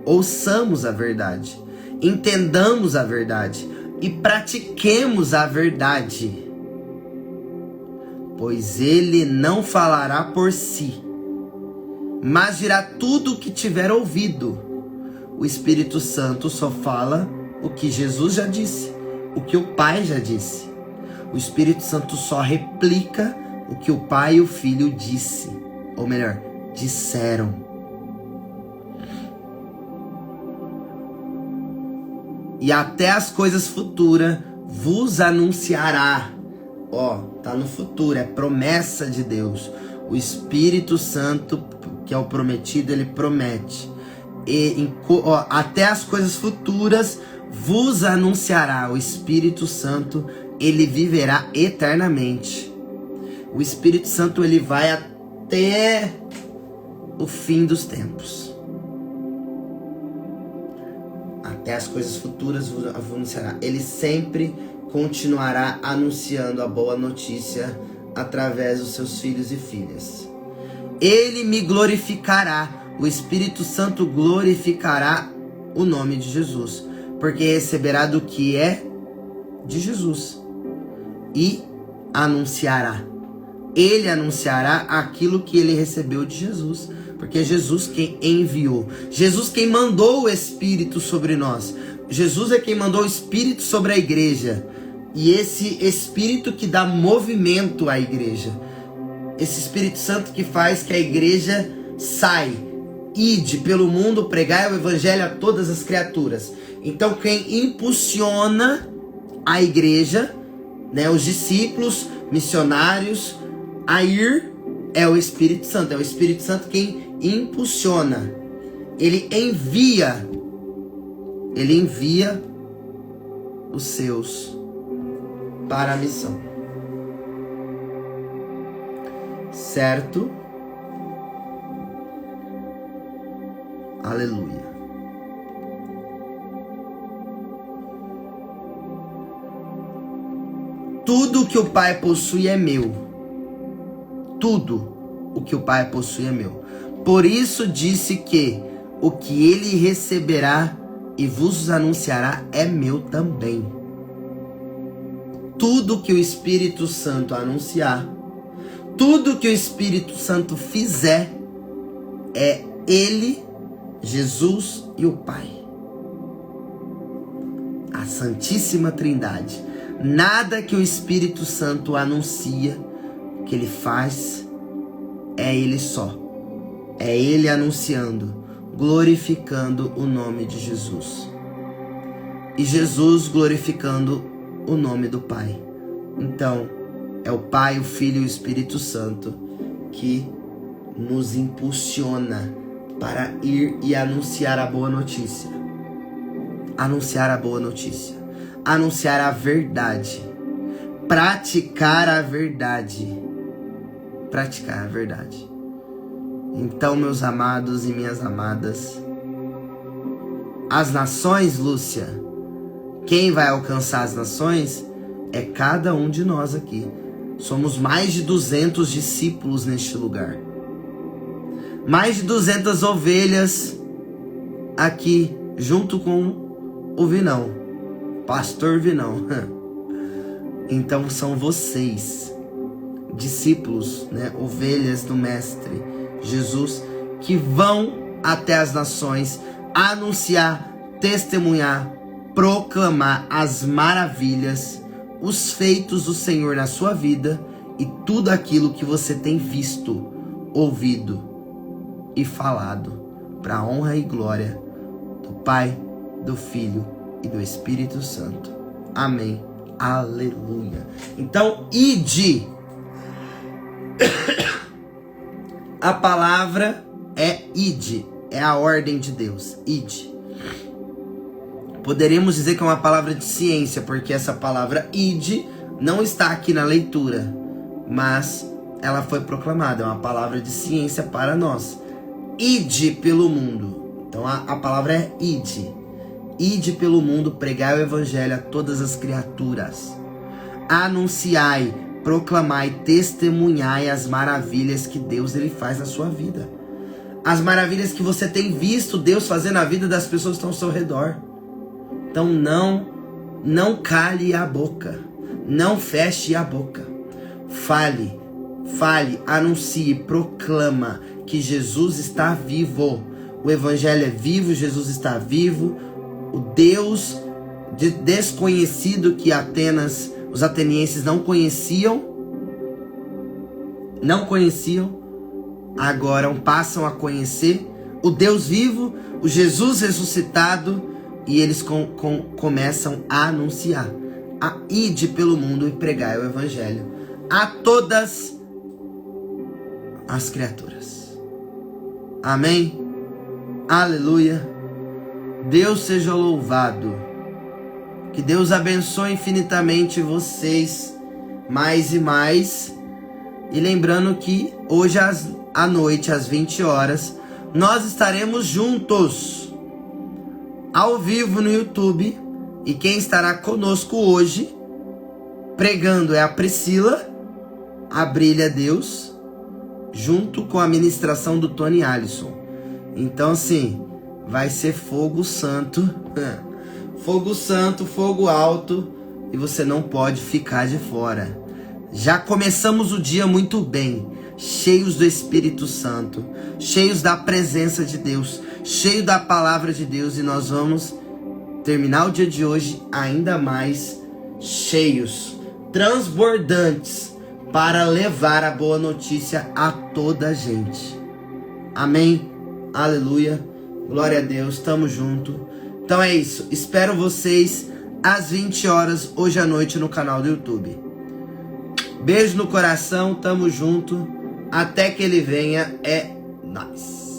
ouçamos a verdade, entendamos a verdade e pratiquemos a verdade. Pois ele não falará por si, mas dirá tudo o que tiver ouvido. O Espírito Santo só fala o que Jesus já disse, o que o Pai já disse. O Espírito Santo só replica o que o Pai e o Filho disse, ou melhor, disseram. E até as coisas futuras vos anunciará. Ó, tá no futuro, é promessa de Deus. O Espírito Santo, que é o prometido, ele promete. Até as coisas futuras vos anunciará. O Espírito Santo, ele viverá eternamente. O Espírito Santo, ele vai até o fim dos tempos. Até as coisas futuras vos anunciará. Ele sempre continuará anunciando a boa notícia através dos seus filhos e filhas. Ele me glorificará. O Espírito Santo glorificará o nome de Jesus, porque receberá do que é de Jesus e anunciará. Ele anunciará aquilo que ele recebeu de Jesus, porque é Jesus quem enviou, Jesus quem mandou o Espírito sobre nós. Jesus é quem mandou o Espírito sobre a igreja. E esse Espírito que dá movimento à igreja. Esse Espírito Santo que faz que a igreja sai. Ide pelo mundo, pregai o evangelho a todas as criaturas. Então quem impulsiona a igreja, né, os discípulos, missionários, a ir é o Espírito Santo. É o Espírito Santo quem impulsiona. Ele envia os seus para a missão. Certo? Aleluia. Tudo que o Pai possui é meu. Tudo o que o Pai possui é meu. Por isso disse que o que ele receberá e vos anunciará é meu também. Tudo que o Espírito Santo anunciar, tudo que o Espírito Santo fizer, é ele, Jesus e o Pai. A Santíssima Trindade. Nada que o Espírito Santo anuncia, que ele faz, é ele só. É ele anunciando, glorificando o nome de Jesus. E Jesus glorificando o nome do Pai. Então, é o Pai, o Filho e o Espírito Santo que nos impulsiona para ir e anunciar a boa notícia. Anunciar a boa notícia. Anunciar a verdade. Praticar a verdade. Praticar a verdade. Então, meus amados e minhas amadas, as nações, Lúcia, quem vai alcançar as nações é cada um de nós aqui. Somos mais de 200 discípulos neste lugar. Mais de 200 ovelhas aqui, junto com o Vinão, Pastor Vinão. Então são vocês, discípulos, né, ovelhas do Mestre Jesus, que vão até as nações anunciar, testemunhar, proclamar as maravilhas, os feitos do Senhor na sua vida e tudo aquilo que você tem visto, ouvido e falado, para a honra e glória do Pai, do Filho e do Espírito Santo. Amém. Aleluia. Então, ide. A palavra é ide, é a ordem de Deus, ide. Poderíamos dizer que é uma palavra de ciência, porque essa palavra ide não está aqui na leitura, mas ela foi proclamada, é uma palavra de ciência para nós. Ide pelo mundo. Então a palavra é ide. Ide pelo mundo, pregai o evangelho a todas as criaturas. Anunciai, proclamai, testemunhai as maravilhas que Deus ele faz na sua vida. As maravilhas que você tem visto Deus fazer na vida das pessoas que estão ao seu redor. Então não cale a boca. Não feche a boca. Fale, anuncie, proclama que Jesus está vivo. O evangelho é vivo, Jesus está vivo. O Deus desconhecido que os atenienses não conheciam, agora passam a conhecer o Deus vivo, o Jesus ressuscitado, e eles começam a anunciar, a ide pelo mundo e pregai o evangelho a todas as criaturas. Amém? Aleluia. Deus seja louvado. Que Deus abençoe infinitamente vocês mais e mais. E lembrando que hoje à noite, às 20 horas, nós estaremos juntos, ao vivo no YouTube. E quem estará conosco hoje, pregando, é a Priscila, a Brilha Deus, junto com a ministração do Tony Alisson. Então assim, vai ser fogo santo, fogo santo, fogo alto, e você não pode ficar de fora. Já começamos o dia muito bem, cheios do Espírito Santo, cheios da presença de Deus, cheio da palavra de Deus, e nós vamos terminar o dia de hoje ainda mais cheios, transbordantes, para levar a boa notícia a toda a gente. Amém? Aleluia. Glória a Deus. Tamo junto. Então é isso. Espero vocês às 20 horas hoje à noite no canal do YouTube. Beijo no coração. Tamo junto. Até que ele venha. É nóis.